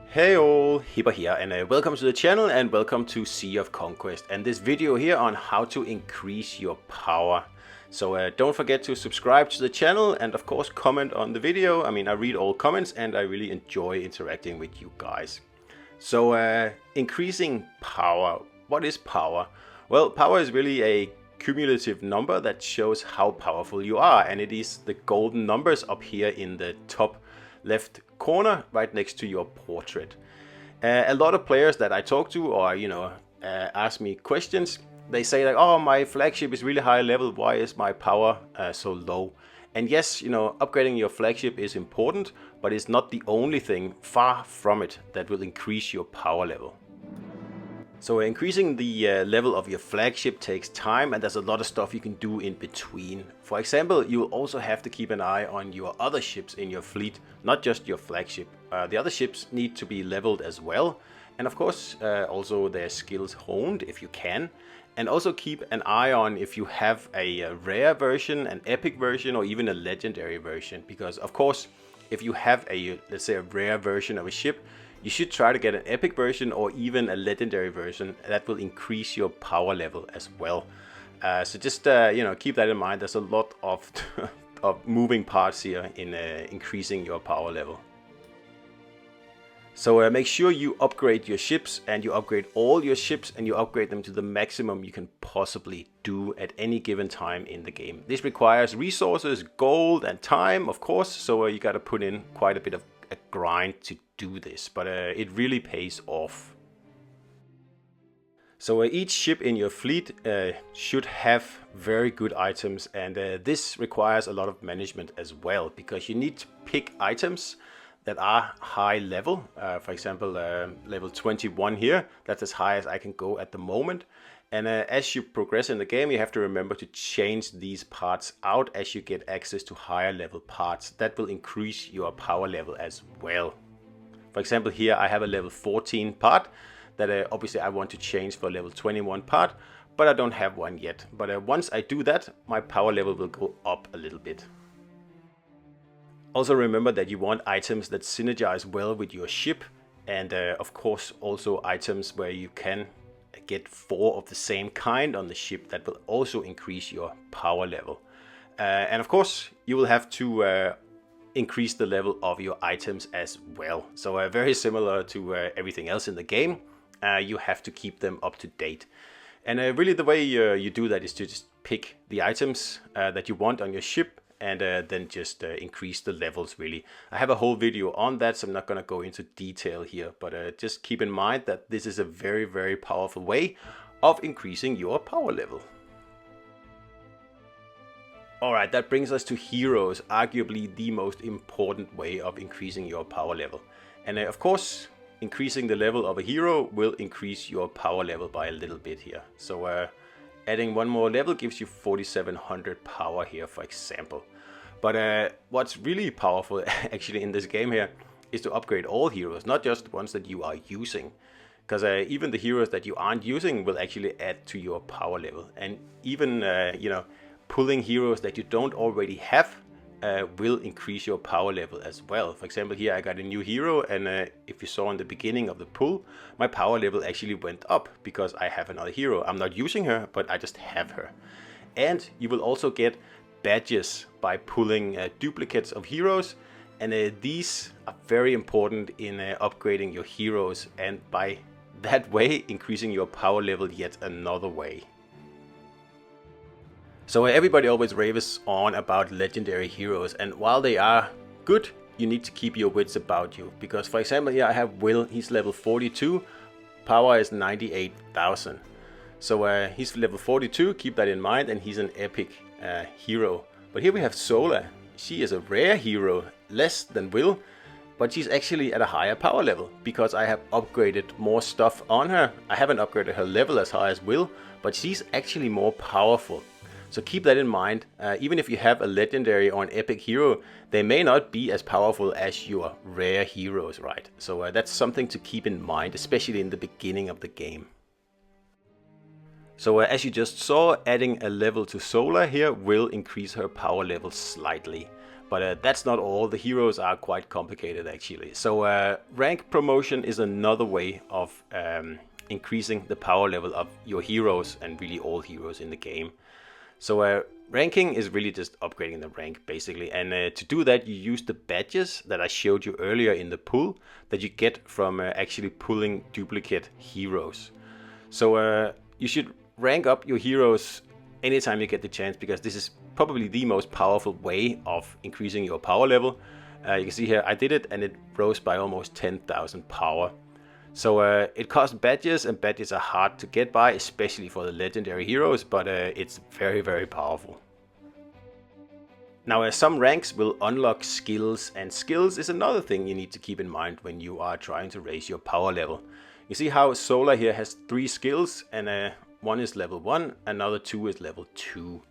Hey all, Hipper here, and welcome to the channel and welcome to Sea of Conquest and this video here on how to increase your power. So don't forget to subscribe to the channel and of course comment on the video. I mean, I read all comments and I really enjoy interacting with you guys. So increasing power. What is power? Well, power is really a cumulative number that shows how powerful you are, and it is the golden numbers up here in the top left corner right next to your portrait. A lot of players that I talk to or ask me questions, they say like, oh, my flagship is really high level, why is my power so low? And yes, upgrading your flagship is important, but it's not the only thing, far from it, that will increase your power level. So increasing the level of your flagship takes time, and there's a lot of stuff you can do in between. For example, you will also have to keep an eye on your other ships in your fleet, not just your flagship. The other ships need to be leveled as well, and of course also their skills honed if you can. And also keep an eye on if you have a rare version, an epic version, or even a legendary version, because of course if you have let's say a rare version of a ship, you should try to get an epic version or even a legendary version. That will increase your power level as well. So just keep that in mind. There's a lot of moving parts here in increasing your power level. So make sure you upgrade your ships, and you upgrade all your ships, and you upgrade them to the maximum you can possibly do at any given time in the game. This requires resources, gold, and time, of course. So you got to put in quite a bit of a grind to do this, but it really pays off. So each ship in your fleet should have very good items, and this requires a lot of management as well, because you need to pick items that are high level. For example, level 21 here, that's as high as I can go at the moment. And as you progress in the game, you have to remember to change these parts out as you get access to higher level parts. That will increase your power level as well. For example, here I have a level 14 part that obviously I want to change for a level 21 part, but I don't have one yet. But once I do that, my power level will go up a little bit. Also remember that you want items that synergize well with your ship, and of course also items where you can get 4 of the same kind on the ship. That will also increase your power level. And of course you will have to increase the level of your items as well. So very similar to everything else in the game, you have to keep them up to date. And really the way you do that is to just pick the items that you want on your ship, and then just increase the levels really. I have a whole video on that, so I'm not going to go into detail here, but just keep in mind that this is a very, very powerful way of increasing your power level. Alright, that brings us to heroes, arguably the most important way of increasing your power level. And of course, increasing the level of a hero will increase your power level by a little bit here. So adding one more level gives you 4700 power here, for example. But what's really powerful actually in this game here is to upgrade all heroes, not just ones that you are using. Because even the heroes that you aren't using will actually add to your power level. And even, pulling heroes that you don't already have will increase your power level as well. For example, here I got a new hero, and if you saw in the beginning of the pull, my power level actually went up because I have another hero. I'm not using her, but I just have her. And you will also get badges by pulling duplicates of heroes, and these are very important in upgrading your heroes, and by that way increasing your power level yet another way. So everybody always raves on about legendary heroes, and while they are good, you need to keep your wits about you. Because for example, here I have Will, he's level 42, power is 98,000. So he's level 42, keep that in mind, and he's an epic hero. But here we have Sola. She is a rare hero, less than Will, but she's actually at a higher power level because I have upgraded more stuff on her. I haven't upgraded her level as high as Will, but she's actually more powerful. So keep that in mind. Even if you have a legendary or an epic hero, they may not be as powerful as your rare heroes, right? So that's something to keep in mind, especially in the beginning of the game. So as you just saw, adding a level to Sola here will increase her power level slightly. But that's not all. The heroes are quite complicated actually. So rank promotion is another way of increasing the power level of your heroes and really all heroes in the game. So ranking is really just upgrading the rank basically, and to do that you use the badges that I showed you earlier in the pool that you get from actually pulling duplicate heroes. So you should rank up your heroes anytime you get the chance, because this is probably the most powerful way of increasing your power level. You can see here I did it and it rose by almost 10,000 power. So it costs badges, and badges are hard to get by, especially for the legendary heroes, but it's very, very powerful. Now some ranks will unlock skills, and skills is another thing you need to keep in mind when you are trying to raise your power level. You see how Solar here has 3 skills, and one is level 1, another 2 is level 2.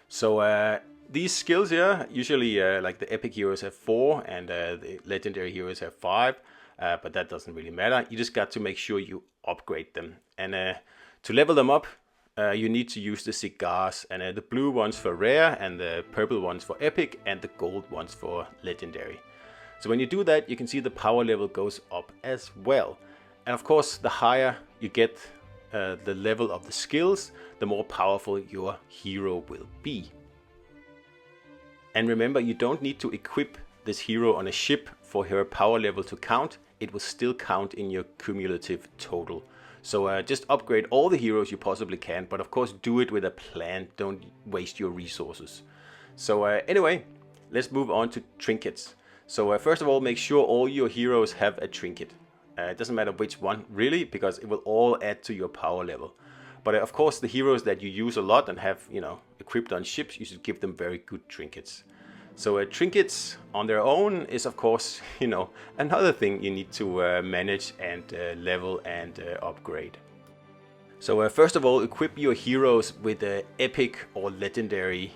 So these skills here, usually like the epic heroes have 4 and the legendary heroes have 5. But that doesn't really matter. You just got to make sure you upgrade them. And to level them up, you need to use the cigars. And the blue ones for rare, and the purple ones for epic, and the gold ones for legendary. So when you do that, you can see the power level goes up as well. And of course, the higher you get the level of the skills, the more powerful your hero will be. And remember, you don't need to equip this hero on a ship for her power level to count. It will still count in your cumulative total. So just upgrade all the heroes you possibly can, but of course do it with a plan. Don't waste your resources. So anyway, let's move on to trinkets. So first of all, make sure all your heroes have a trinket. It doesn't matter which one really, because it will all add to your power level. But of course the heroes that you use a lot and have, you know, equipped on ships, you should give them very good trinkets. So trinkets on their own is of course, you know, another thing you need to manage and level and upgrade. So first of all, equip your heroes with epic or legendary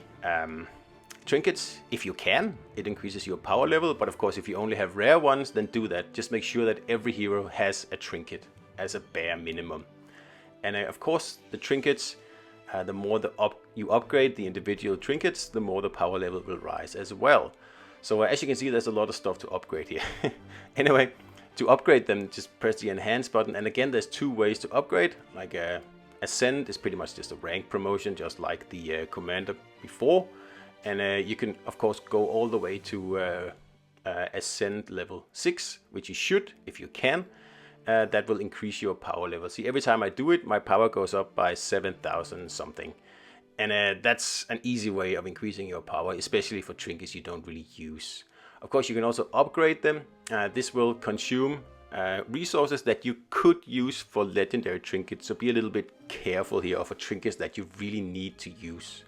trinkets if you can. It increases your power level, but of course if you only have rare ones, then do that. Just make sure that every hero has a trinket as a bare minimum. And of course the trinkets, the more you upgrade the individual trinkets, the more the power level will rise as well. So as you can see, there's a lot of stuff to upgrade here. Anyway, to upgrade them, just press the enhance button. And again, there's 2 ways to upgrade. Like ascend is pretty much just a rank promotion, just like the commander before. And you can of course go all the way to ascend level 6, which you should if you can. That will increase your power level. See, every time I do it, my power goes up by 7,000 something. And that's an easy way of increasing your power, especially for trinkets you don't really use. Of course, you can also upgrade them. This will consume resources that you could use for legendary trinkets. So be a little bit careful here for trinkets that you really need to use.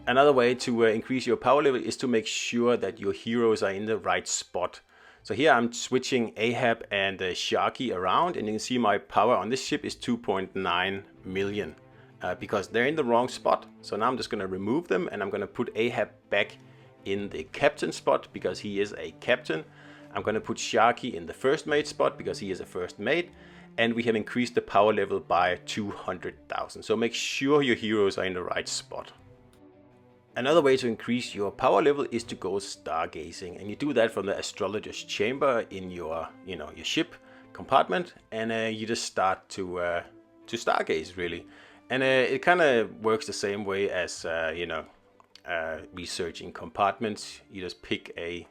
Another way to increase your power level is to make sure that your heroes are in the right spot. So here I'm switching Ahab and Sharky around, and you can see my power on this ship is 2.9 million because they're in the wrong spot. So now I'm just going to remove them, and I'm going to put Ahab back in the captain spot because he is a captain. I'm going to put Sharky in the first mate spot because he is a first mate, and we have increased the power level by 200,000. So make sure your heroes are in the right spot. Another way to increase your power level is to go stargazing, and you do that from the astrologer's chamber in your, your ship compartment, and you just start to stargaze really, and it kind of works the same way as researching compartments. You just pick a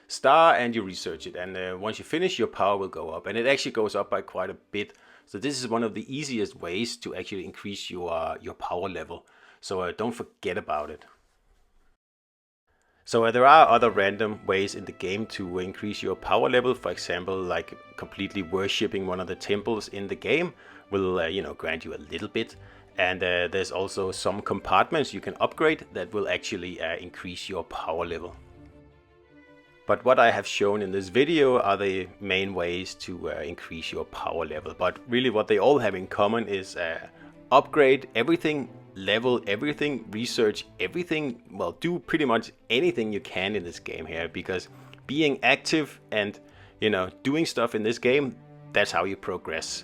star and you research it, and once you finish, your power will go up, and it actually goes up by quite a bit. So this is one of the easiest ways to actually increase your power level. So don't forget about it. So there are other random ways in the game to increase your power level. For example, like completely worshipping one of the temples in the game will grant you a little bit. And there's also some compartments you can upgrade that will actually increase your power level. But what I have shown in this video are the main ways to increase your power level. But really what they all have in common is upgrade everything, level everything, research everything. Well, do pretty much anything you can in this game here, because being active and doing stuff in this game, that's how you progress.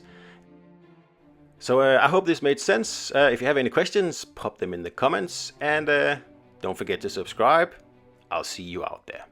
So I hope this made sense. If you have any questions, pop them in the comments, and don't forget to subscribe. I'll see you out there.